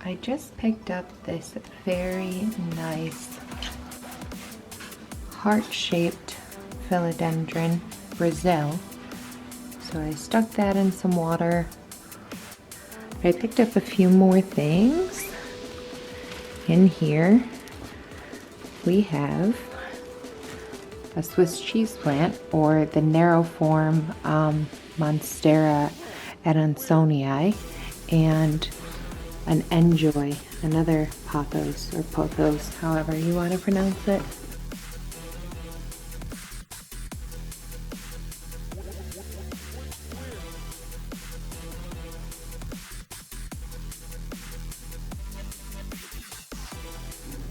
I just picked up this very nice heart-shaped philodendron Brazil. So I stuck that in some water. I picked up a few more things. In here we have a Swiss cheese plant, or the narrow form Monstera adansonii, and an enjoy, another pothos or pothos, however you want to pronounce it.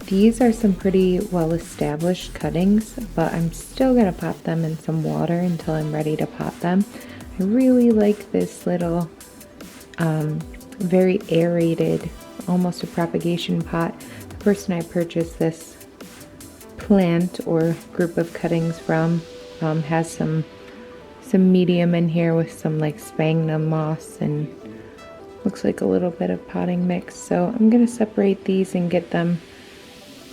These are some pretty well established cuttings, but I'm still gonna pop them in some water until I'm ready to pot them. I really like this little very aerated, almost a propagation pot. The person I purchased this plant or group of cuttings from has some medium in here with some like sphagnum moss and looks like a little bit of potting mix. So I'm gonna separate these and get them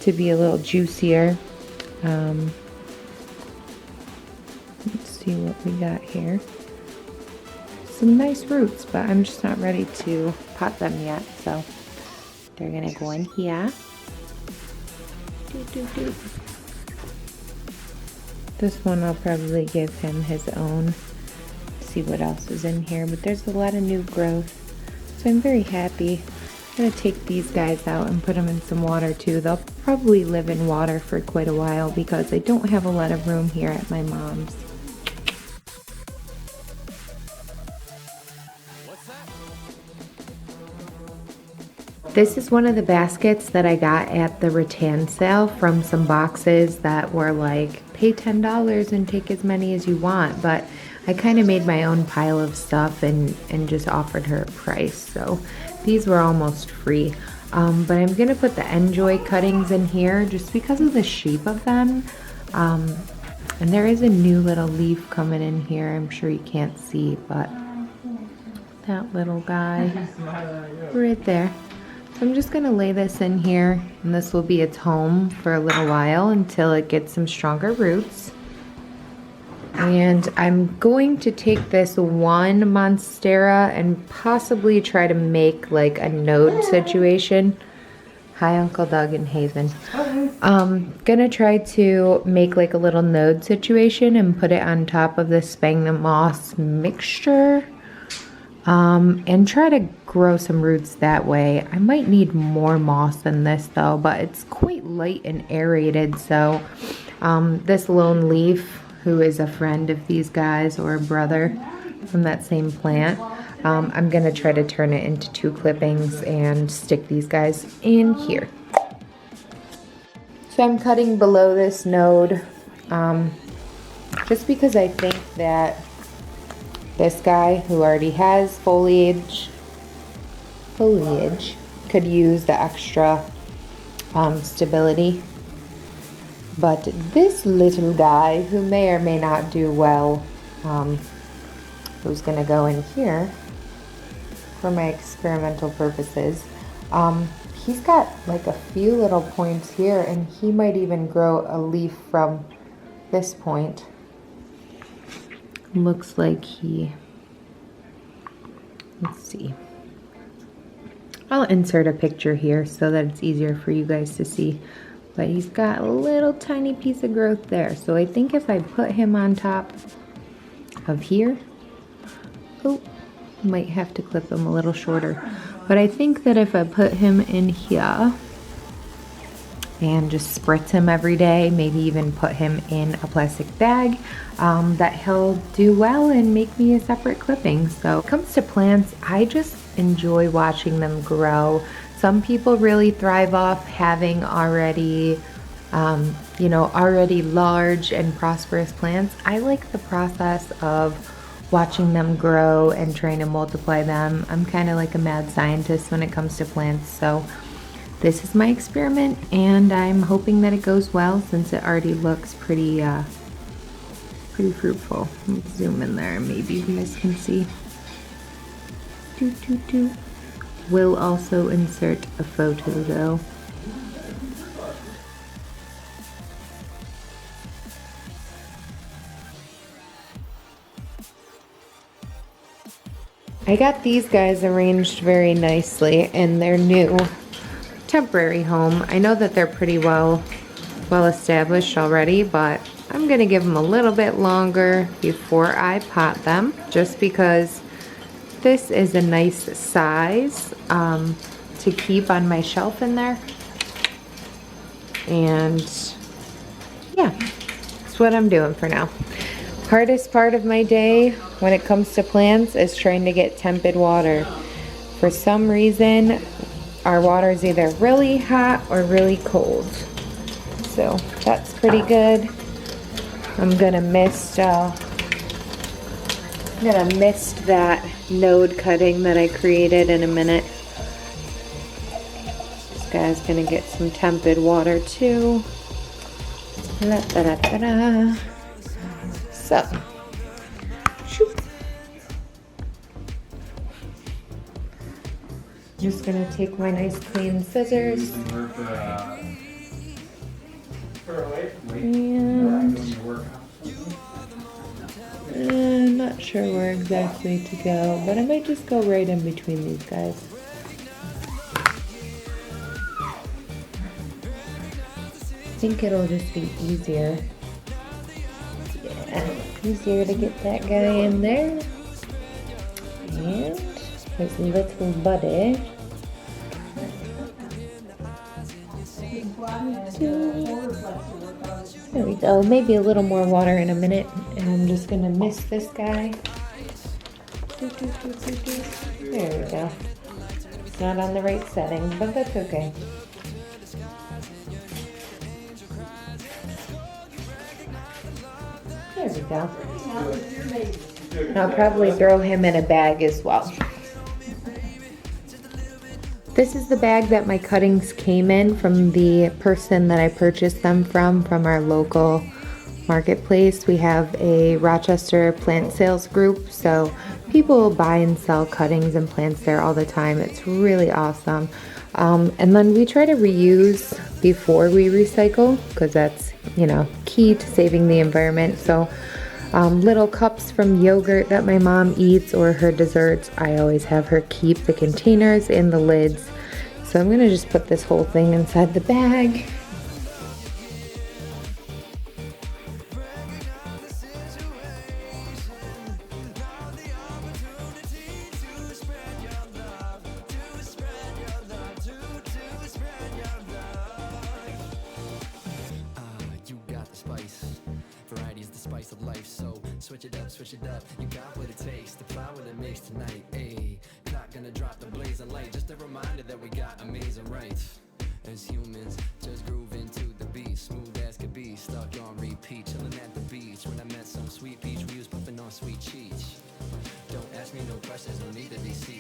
to be a little juicier. Let's see what we got here. Some nice roots, but I'm just not ready to pot them yet, so they're gonna go in here. This one I'll probably give him his own. See what else is in here, but there's a lot of new growth, so I'm very happy. I'm gonna take these guys out and put them in some water too. They'll probably live in water for quite a while because I don't have a lot of room here at my mom's. This is one of the baskets that I got at the rattan sale from some boxes that were like, pay $10 and take as many as you want, but I kind of made my own pile of stuff and just offered her a price, so these were almost free. But I'm gonna put the enjoy cuttings in here just because of the shape of them. And there is a new little leaf coming in here. I'm sure you can't see, but that little guy right there. So I'm just gonna lay this in here, and this will be its home for a little while until it gets some stronger roots. And I'm going to take this one Monstera and possibly try to make like a node situation. Hi, Uncle Doug and Hazen. Gonna try to make like a little node situation and put it on top of the sphagnum moss mixture. And try to grow some roots that way. I might need more moss than this though, but it's quite light and aerated. So this lone leaf, who is a friend of these guys or a brother from that same plant, I'm gonna try to turn it into 2 clippings and stick these guys in here. So I'm cutting below this node just because I think that this guy, who already has foliage could use the extra stability. But this little guy, who may or may not do well, who's gonna go in here for my experimental purposes, he's got like a few little points here, and he might even grow a leaf from this point. Looks like he, let's see. I'll insert a picture here so that it's easier for you guys to see. But he's got a little tiny piece of growth there. So I think if I put him on top of here, oh, might have to clip him a little shorter. But I think that if I put him in here and just spritz him every day, maybe even put him in a plastic bag, that he'll do well and make me a separate clipping. So when it comes to plants, I just enjoy watching them grow. Some people really thrive off having already, already large and prosperous plants. I like the process of watching them grow and trying to multiply them. I'm kind of like a mad scientist when it comes to plants. So this is my experiment, and I'm hoping that it goes well since it already looks pretty fruitful. Let me zoom in there, maybe you guys can see. Will also insert a photo though. I got these guys arranged very nicely in their new temporary home. I know that they're pretty well established already, but I'm gonna give them a little bit longer before I pot them, just because this is a nice size to keep on my shelf in there. And yeah, that's what I'm doing for now. Hardest part of my day when it comes to plants is trying to get tepid water. For some reason, our water is either really hot or really cold. So that's pretty good. I'm gonna mist that node cutting that I created in a minute. This guy's gonna get some tepid water too. La, da, da, da, da. So, shoop. Just gonna take my nice clean scissors and I'm not sure where exactly to go, but I might just go right in between these guys. I think it'll just be easier. Yeah, easier to get that guy in there. And his little buddy. There we go. Maybe a little more water in a minute. And I'm just gonna mist this guy. There we go. It's not on the right setting, but that's okay. There we go. I'll probably throw him in a bag as well. This is the bag that my cuttings came in from the person that I purchased them from our local marketplace. We have a Rochester plant sales group, so people buy and sell cuttings and plants there all the time. It's really awesome. And then we try to reuse before we recycle, because that's, you know, key to saving the environment. So little cups from yogurt that my mom eats or her desserts, I always have her keep the containers and the lids. So I'm gonna just put this whole thing inside the bag. Switch it up, you got what it takes, the power that makes tonight, ayy. Not gonna drop the blazing light, just a reminder that we got amazing rights. As humans, just grooving to the beat, smooth as could be, stuck on repeat, chilling at the beach. When I met some sweet peach, we was puffing on sweet cheech. Don't ask me no questions, no need to deceive.